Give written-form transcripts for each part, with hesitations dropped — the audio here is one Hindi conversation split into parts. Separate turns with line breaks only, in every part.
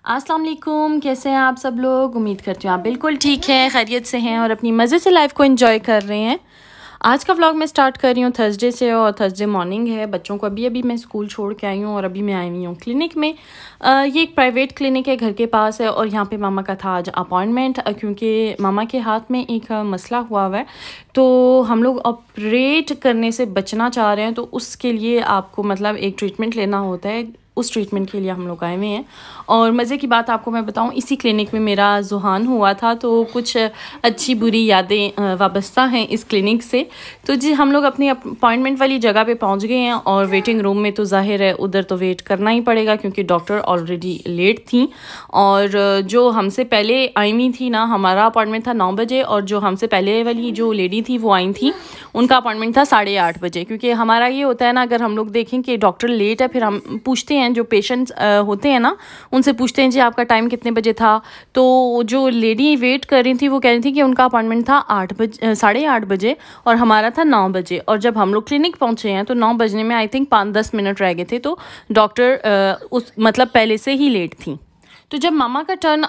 अस्सलाम वालेकुम, कैसे हैं आप सब लोग। उम्मीद करती हूँ आप बिल्कुल ठीक हैं, खैरियत से हैं और अपनी मज़े से लाइफ को एंजॉय कर रहे हैं। आज का व्लॉग मैं स्टार्ट कर रही हूँ थर्सडे से और थर्सडे मॉर्निंग है। बच्चों को अभी मैं स्कूल छोड़ के आई हूँ और अभी मैं आई हुई हूँ क्लिनिक में। ये एक प्राइवेट क्लिनिक है, घर के पास है और यहाँ पे मामा का था आज अपॉइंटमेंट, क्योंकि मामा के हाथ में एक मसला हुआ है। तो हम लोग ऑपरेट करने से बचना चाह रहे हैं, तो उसके लिए आपको मतलब एक ट्रीटमेंट लेना होता है। उस ट्रीटमेंट के लिए हम लोग आए हुए हैं। और मज़े की बात आपको मैं बताऊं, इसी क्लिनिक में मेरा ज़ुहान हुआ था, तो कुछ अच्छी बुरी यादें वाबस्ता हैं इस क्लिनिक से। तो जी हम लोग अपनी अपॉइंटमेंट वाली जगह पे पहुंच गए हैं और वेटिंग रूम में तो जाहिर है उधर तो वेट करना ही पड़ेगा, क्योंकि डॉक्टर ऑलरेडी लेट थी। और जो हमसे पहले आई हुई थी ना, हमारा अपॉइंटमेंट था 9 बजे और जो हमसे पहले वाली जो लेडी थी वो आई थी, उनका अपॉइंटमेंट था 8:30 बजे। क्योंकि हमारा ये होता है ना, अगर हम लोग देखें कि डॉक्टर लेट है, फिर हम पूछते हैं, जो पेशेंट्स होते हैं ना उनसे पूछते हैं जी आपका टाइम कितने बजे था। तो जो लेडी वेट कर रही थी वो कह रही थी कि उनका अपॉइंटमेंट था 8:30 बजे और हमारा था 9 बजे। और जब हम लोग क्लिनिक पहुंचे हैं तो 9 बजने में आई थिंक 5-10 मिनट रह गए थे, तो डॉक्टर उस मतलब पहले से ही लेट थी। तो जब मामा का टर्न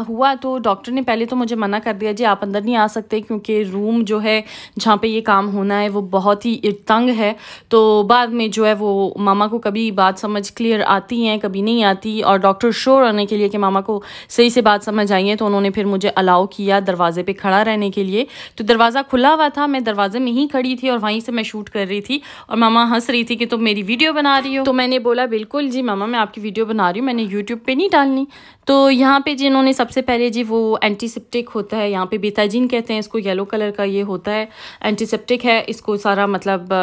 हुआ तो डॉक्टर ने पहले तो मुझे मना कर दिया, जी आप अंदर नहीं आ सकते, क्योंकि रूम जो है जहाँ पे ये काम होना है वो बहुत ही तंग है। तो बाद में जो है वो मामा को कभी बात समझ क्लियर आती हैं, कभी नहीं आती। और डॉक्टर श्योर होने के लिए कि मामा को सही से बात समझ आई है, तो उन्होंने फिर मुझे अलाउ किया दरवाजे पर खड़ा रहने के लिए। तो दरवाज़ा खुला हुआ था, मैं दरवाजे में ही खड़ी थी और वहीं से मैं शूट कर रही थी। और मामा हंस रही थी कि तुम मेरी वीडियो बना रही हो। तो मैंने बोला बिल्कुल जी मामा, मैं आपकी वीडियो बना रही हूँ, मैंने यूट्यूब पर नहीं डालनी। तो यहाँ पे जिन्होंने सबसे पहले जी वो एंटीसेप्टिक होता है, यहाँ पे बेताजीन कहते हैं इसको, येलो कलर का ये होता है, एंटीसेप्टिक है। इसको सारा मतलब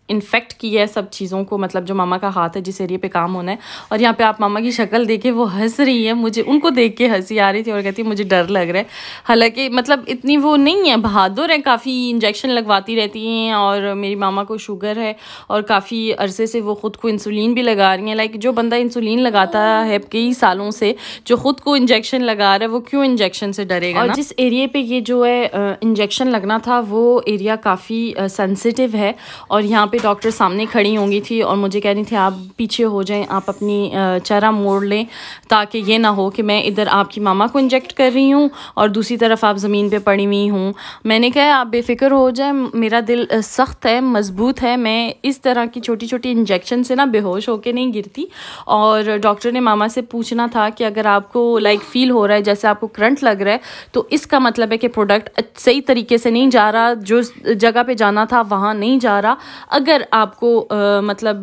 इन्फेक्ट किया है सब चीज़ों को, मतलब जो मामा का हाथ है जिस एरिया पे काम होना है। और यहाँ पे आप मामा की शक्ल देखे वो हंस रही है, मुझे उनको देख के हंसी आ रही थी और कहती है मुझे डर लग रहा है। हालांकि मतलब इतनी वो नहीं है, बहादुर है, काफ़ी इंजेक्शन लगवाती रहती हैं। और मेरी मामा को शुगर है और काफ़ी अरसे से वो ख़ुद को इंसुलिन भी लगा रही हैं। लाइक जो बंदा इंसुलिन लगाता है कई सालों से, जो ख़ुद को इंजेक्शन लगा रहा है, वो क्यों इंजेक्शन से डरेगा। और जिस एरिया पे ये जो है इंजेक्शन लगना था वो एरिया काफ़ी सेंसिटिव है। और यहाँ पे डॉक्टर सामने खड़ी होंगी थी और मुझे कह रही थी आप पीछे हो जाएं, आप अपनी चेहरा मोड़ लें, ताकि ये ना हो कि मैं इधर आपकी मामा को इंजेक्ट कर रही हूँ और दूसरी तरफ आप ज़मीन पे पड़ी हुई हूँ। मैंने कहा आप बेफिक्र हो जाए, मेरा दिल सख्त है, मजबूत है, मैं इस तरह की छोटी छोटी इंजेक्शन से ना बेहोश होके नहीं गिरती। और डॉक्टर ने मामा से पूछना था कि अगर आपको लाइक फील हो रहा है जैसे आपको करंट लग रहा है, तो इसका मतलब है कि प्रोडक्ट सही तरीके से नहीं जा रहा, जो जगह पे जाना था वहाँ नहीं जा रहा। अगर आपको मतलब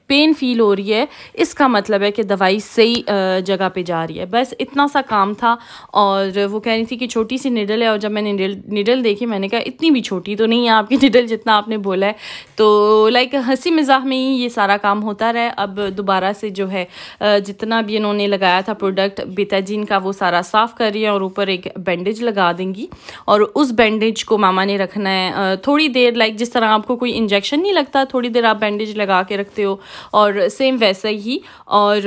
पेन फील हो रही है, इसका मतलब है कि दवाई सही जगह पे जा रही है। बस इतना सा काम था। और वो कह रही थी कि छोटी सी निडल है, और जब मैंने निडल देखी मैंने कहा इतनी भी छोटी तो नहीं है आपकी निडल जितना आपने बोला है। तो लाइक हंसी मजाक में ही ये सारा काम होता रहा। अब दोबारा से जो है जितना भी इन्होंने लगाया था प्रोडक्ट बेताजीन का, वो सारा साफ़ कर रही है और ऊपर एक बैंडेज लगा देंगी। और उस बैंडेज को मामा ने रखना है थोड़ी देर, लाइक जिस तरह आपको कोई इंजेक्शन नहीं लगता, थोड़ी देर आप बैंडेज लगा के रखते हो, और सेम वैसा ही। और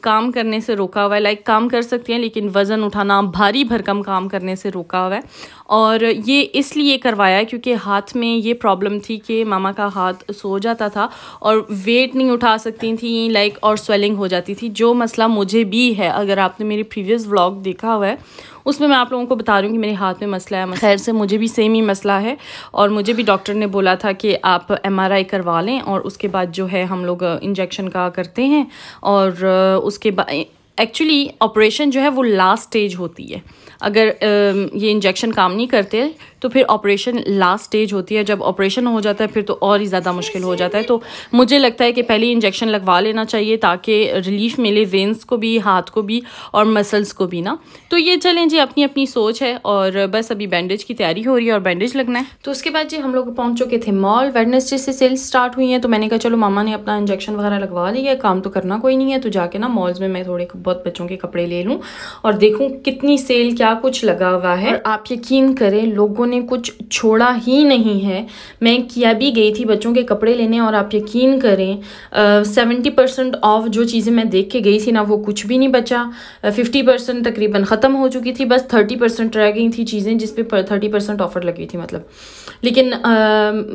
काम करने से रोका हुआ है, लाइक काम कर सकती हैं लेकिन वज़न उठाना, भारी भरकम काम करने से रोका हुआ है। और ये इसलिए करवाया है क्योंकि हाथ में ये प्रॉब्लम थी कि मामा का हाथ सो जाता था और वेट नहीं उठा सकती थी, लाइक, और स्वेलिंग हो जाती थी, जो मसला मुझे भी है। अगर आपने मेरी प्रीवियस व्लॉग देखा हुआ है उसमें मैं आप लोगों को बता रही हूँ कि मेरे हाथ में मसला है। खैर से मुझे भी सेम ही मसला है और मुझे भी डॉक्टर ने बोला था कि आप MRI करवा लें और उसके बाद जो है हम लोग इंजेक्शन का करते हैं। और उसके बाद एक्चुअली ऑपरेशन जो है वो लास्ट स्टेज होती है। अगर ये इंजेक्शन काम नहीं करते तो फिर ऑपरेशन लास्ट स्टेज होती है। जब ऑपरेशन हो जाता है फिर तो और ही ज़्यादा मुश्किल हो जाता है। तो मुझे लगता है कि पहले इंजेक्शन लगवा लेना चाहिए ताकि रिलीफ मिले वेंस को भी, हाथ को भी और मसल्स को भी ना। तो ये चलें जी, अपनी अपनी सोच है। और बस अभी बैंडेज की तैयारी हो रही है और बैंडेज लगना है। तो उसके बाद जी हम लोग पहुँच चुके थे मॉल। वेडनेसडे से सेल्स स्टार्ट हुई हैं, तो मैंने कहा चलो मामा ने अपना इंजेक्शन वगैरह लगवा लिया, काम तो करना कोई नहीं है, तो जाके ना मॉल्स में मैं थोड़े बहुत बच्चों के कपड़े ले लूँ और देखूँ कितनी सेल क्या कुछ लगा हुआ है। और आप यकीन करें लोगों ने कुछ छोड़ा ही नहीं है। मैं किया भी गई थी बच्चों के कपड़े लेने और आप यकीन करें 70% ऑफ जो चीज़ें मैं देख के गई थी ना, वो कुछ भी नहीं बचा। 50% तकरीबन ख़त्म हो चुकी थी, बस 30% रह गई थी चीज़ें जिस पे 30% ऑफर लगी थी मतलब। लेकिन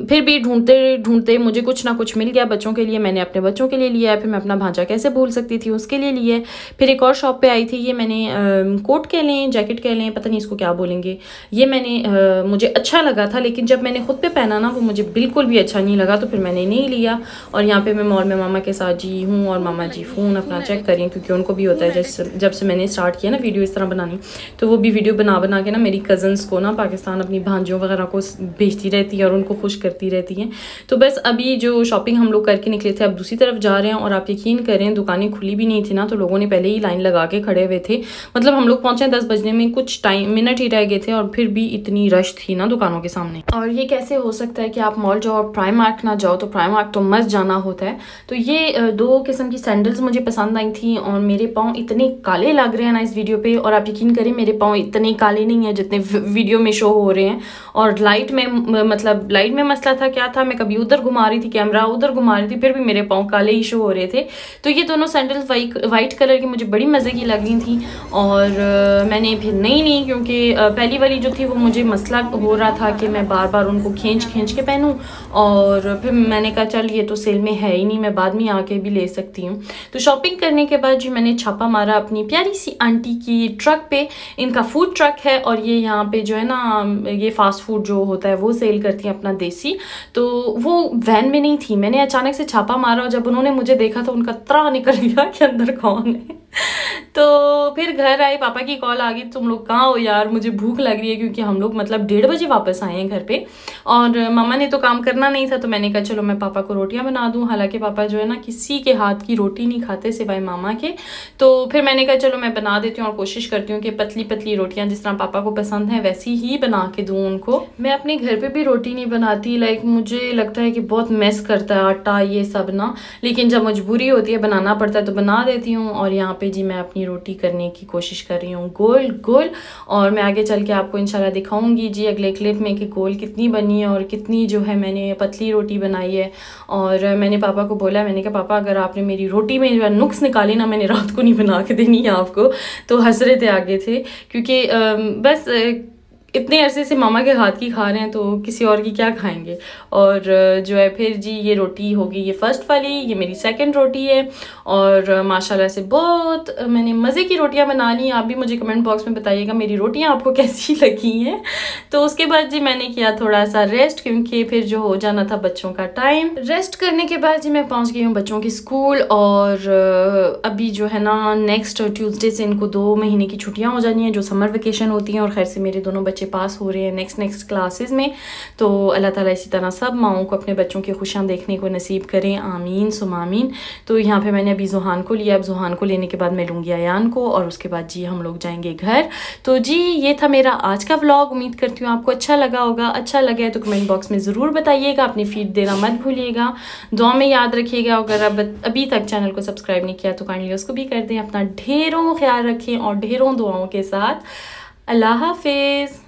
फिर भी ढूंढते ढूंढते मुझे कुछ ना कुछ मिल गया बच्चों के लिए। मैंने अपने बच्चों के लिए लिया है, फिर मैं अपना भांजा कैसे भूल सकती थी, उसके लिए लिया है। फिर एक और शॉप पे आई थी, ये मैंने कोट कह लें, जैकेट कह लें, पता नहीं इसको क्या बोलेंगे, ये मैंने मुझे अच्छा लगा था, लेकिन जब मैंने खुद पे पहना ना वो मुझे बिल्कुल भी अच्छा नहीं लगा, तो फिर मैंने नहीं लिया। और यहाँ पे मैं मॉल में मामा के साथ जी हूँ और मामा जी फ़ोन अपना चेक करें, क्योंकि उनको भी होता है जब से मैंने स्टार्ट किया ना वीडियो इस तरह बनानी, तो वो भी वीडियो बना के ना मेरी कज़न्स को ना पाकिस्तान अपनी भांजियों वगैरह को भेजती रहती है और उनको खुश करती रहती हैं। तो बस अभी जो शॉपिंग हम लोग करके निकले थे, अब दूसरी तरफ जा रहे हैं। और आप यकीन करें दुकानें खुली भी नहीं थी ना, तो लोगों ने पहले ही लाइन लगा के खड़े हुए थे। मतलब हम लोग पहुंचे 10 बजने में कुछ मिनट ही रह गए थे और फिर भी इतनी रश थी ना दुकानों के सामने। और ये कैसे हो सकता है कि आप मॉल जाओ और प्राइमार्क ना जाओ, तो प्राइमार्क तो मस्त जाना होता है। तो ये 2 किस्म की सैंडल्स मुझे पसंद आई थी और मेरे पाँव इतने काले लग रहे हैं ना इस वीडियो पे, और आप यकीन करें मेरे पाँव इतने काले नहीं है जितने वीडियो में शो हो रहे हैं। और लाइट में मतलब लाइट में मसला था, क्या था, मैं कभी उधर घुमा रही थी कैमरा, उधर घुमा रही थी, फिर भी मेरे पाँव काले ही शो हो रहे थे। तो ये दोनों सैंडल्स वाइट कलर की मुझे बड़ी मज़े की लग रही थी और मैंने फिर नहीं ली, क्योंकि पहली वाली जो थी वो मुझे मसला हो रहा था कि मैं बार बार उनको खींच के पहनूं, और फिर मैंने कहा चल ये तो सेल में है ही नहीं, मैं बाद में आके भी ले सकती हूँ। तो शॉपिंग करने के बाद जी मैंने छापा मारा अपनी प्यारी सी आंटी की ट्रक पे। इनका फूड ट्रक है और ये यहाँ पे जो है ना ये फास्ट फूड जो होता है वो सेल करती हैं अपना देसी। तो वो वैन में नहीं थी, मैंने अचानक से छापा मारा और जब उन्होंने मुझे देखा तो उनका त्रा निकल गया कि अंदर कौन है। तो फिर घर आए, पापा की कॉल आ गई, तुम लोग कहाँ हो यार, मुझे भूख लग रही है, क्योंकि हम लोग मतलब 1:30 बजे वापस आए हैं घर पे और मामा ने तो काम करना नहीं था। तो मैंने कहा चलो मैं पापा को रोटियां बना दूं, हालांकि पापा जो है ना किसी के हाथ की रोटी नहीं खाते सिवाय मामा के। तो फिर मैंने कहा चलो मैं बना देती हूँ और कोशिश करती हूँ कि पतली पतली रोटियां जिस तरह पापा को पसंद है वैसी ही बना के दूँ उनको। मैं अपने घर पे भी रोटी नहीं बनाती, लाइक मुझे लगता है कि बहुत मेस करता है आटा ये सब ना, लेकिन जब मजबूरी होती है बनाना पड़ता है तो बना देती हूँ। और यहाँ पे जी मैं अपनी रोटी करने की कोशिश कर रही हूँ गोल गोल, और मैं आगे चल के आपको इंशाल्लाह दिखाऊंगी जी अगले क्लिप में कि गोल कितनी बनी है और कितनी जो है मैंने पतली रोटी बनाई है। और मैंने पापा को बोला, मैंने कहा पापा अगर आपने मेरी रोटी में जो है नुक्स निकाले ना, मैंने रात को नहीं बना के देनी है आपको। तो हंस रहे थे आगे थे, क्योंकि बस इतने अरसे से मामा के हाथ की खा रहे हैं तो किसी और की क्या खाएंगे। और जो है फिर जी ये रोटी होगी, ये फर्स्ट वाली, ये मेरी सेकंड रोटी है। और माशाल्लाह से बहुत मैंने मज़े की रोटियां बना ली। आप भी मुझे कमेंट बॉक्स में बताइएगा मेरी रोटियां आपको कैसी लगी हैं। तो उसके बाद जी मैंने किया थोड़ा सा रेस्ट, क्योंकि फिर जो हो जाना था बच्चों का टाइम। रेस्ट करने के बाद जी मैं पहुँच गई हूँ बच्चों की स्कूल। और अभी जो है ना नेक्स्ट ट्यूसडे से इनको 2 महीने की छुट्टियाँ हो जानी हैं जो समर वेकेशन होती हैं। और खैर से मेरे दोनों बच्चे पास हो रहे हैं नेक्स्ट क्लासेस में। तो अल्लाह ताला इसी तरह सब माओं को अपने बच्चों की खुशियाँ देखने को नसीब करें, आमीन सुम आमीन। तो यहाँ पे मैंने अभी जुहान को लिया, अब जुहान को लेने के बाद मैं लूँगी अयान को और उसके बाद जी हम लोग जाएंगे घर। तो जी ये था मेरा आज का व्लॉग, उम्मीद करती हूँ आपको अच्छा लगा होगा। अच्छा लगा है तो कमेंट बॉक्स में ज़रूर बताइएगा, अपनी फीड देना मत भूलिएगा, दुआ में याद रखिएगा। अगर अब अभी तक चैनल को सब्सक्राइब नहीं किया तो काइंडली उसको भी कर दें। अपना ढेरों ख्याल रखें और ढेरों दुआओं के साथ अल्लाह हाफिज़।